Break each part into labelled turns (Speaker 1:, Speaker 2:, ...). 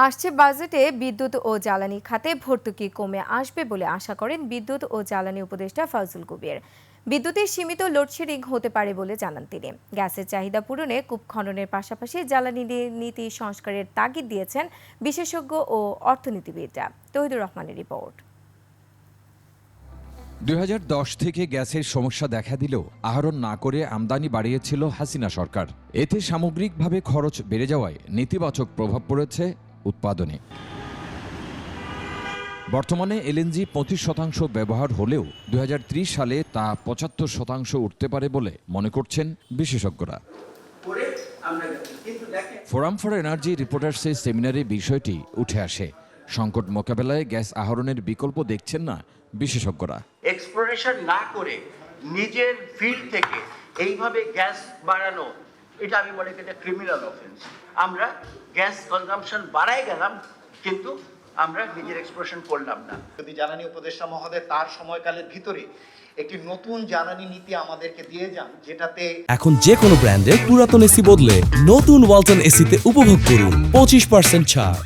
Speaker 1: আসছে বাজেটে বিদ্যুৎ ও জ্বালানি খাতে ভর্তুকি কমে আসবে বলে আশা করেন বিদ্যুৎ ও জ্বালানি উপদেষ্টা ফয়জুল কবির। বিদ্যুতের সীমিত লোডশেডিং হতে পারে বলে জানান তিনি। গ্যাসের চাহিদা পূরণে কূপ খননের পাশাপাশি জ্বালানি নীতি সংস্কারের তাগিদ দিয়েছেন বিশেষজ্ঞ ও অর্থনীতিবিদরা। তৌহিদুর রহমানের রিপোর্ট।
Speaker 2: 2010 থেকে গ্যাসের সমস্যা দেখা দিলেও আহরণ না করে আমদানি বাড়িয়েছিল হাসিনা সরকার। এতে সামগ্রিকভাবে খরচ বেড়ে যাওয়ায় নেতিবাচক প্রভাব পড়েছে উৎপাদনে। বর্তমানে এলএনজি 25% ব্যবহার হলেও 2030 সালে তা 75% উঠতে পারে বলে মনে করছেন বিশেষজ্ঞরা। ফোরাম ফর এনার্জি রিপোর্টার্সের সেমিনারে বিষয়টি উঠে আসে। সংকট মোকাবেলায় গ্যাস আহরণের বিকল্প দেখছেন না বিশেষজ্ঞরা।
Speaker 3: এক্সপ্লোরেশন না করে নিজের ফিল্ড থেকে এইভাবে গ্যাস বাড়ানো, এটা আমি মনে করি এটা ক্রিমিনাল অফেন্স। আমরা গ্যাস কনজাম্পশন বাড়াই গেলাম, কিন্তু আমরা নিজের এক্সপ্লোরেশন করলাম না।
Speaker 4: যদি জ্বালানি উপদেষ্টা মহোদয় তার সময়কালের ভিতরে একটি নতুন জ্বালানি নীতি আমাদেরকে দিয়ে যান, যেটাতে
Speaker 5: এখন যে কোনো ব্র্যান্ডের পুরাতন এসি বদলে নতুন ওয়ালটন এসিতে উপভোগ করুন 25% ছাড়।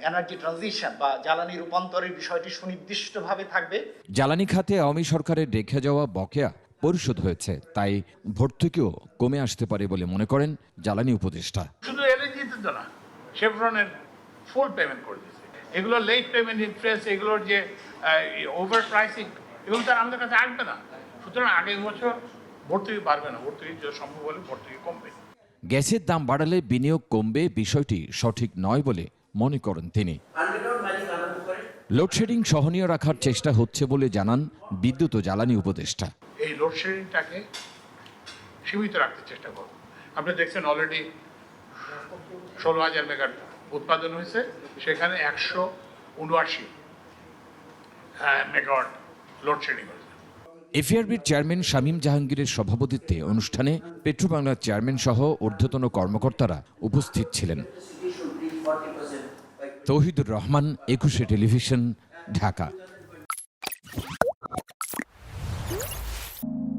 Speaker 4: এনার্জি ট্রানজিশন বা জ্বালানি রূপান্তরের বিষয়টি সুনির্দিষ্টভাবে থাকবে।
Speaker 2: জ্বালানি খাতে আওয়ামী সরকারের রেখে যাওয়া বকেয়া পরিশোধ হয়েছে, তাই ভর্তুকিও কমে আসতে পারে বলে মনে করেন জ্বালানি উপদেষ্টা।
Speaker 6: শুধু এলএনজিতে তো না, শেভরনের ফুল পেমেন্ট করে দিয়েছে। এগুলো লেট পেমেন্ট ইন্টারেস্ট, এগুলোর যে ওভার প্রাইসিং, এগুলো তো আর আমাদের কাছে আসবে না। সুতরাং আগের বছর ভর্তুকি বাড়বে না, ভর্তুকি যদি সম্ভব হলে ভর্তুকি কমবে।
Speaker 2: গ্যাসের দাম বাড়ালে বিনিয়োগ কমবে, বিষয়টি সঠিক নয় বলে মনে করেন তিনি। লোডশেডিং সহনীয় রাখার চেষ্টা হচ্ছে বলে জানান বিদ্যুৎ ও জ্বালানি উপদেষ্টা।
Speaker 6: এই লোডশেডিংটাকে সীমিত রাখতে চেষ্টা করব। আপনি দেখছেন অলরেডি 16,000 মেগাওয়াট উৎপাদন হয়েছে, সেখানে 179 মেগাওয়াট লোডশেডিং হয়েছে।
Speaker 2: এফআরবির চেয়ারম্যান শামীম জাহাঙ্গীরের সভাপতিত্বে অনুষ্ঠানে পেট্রোবাংলার চেয়ারম্যান সহ ঊর্ধ্বতন কর্মকর্তারা উপস্থিত ছিলেন। তৌহিদুর রহমান, 21 টেলিভিশন, ঢাকা।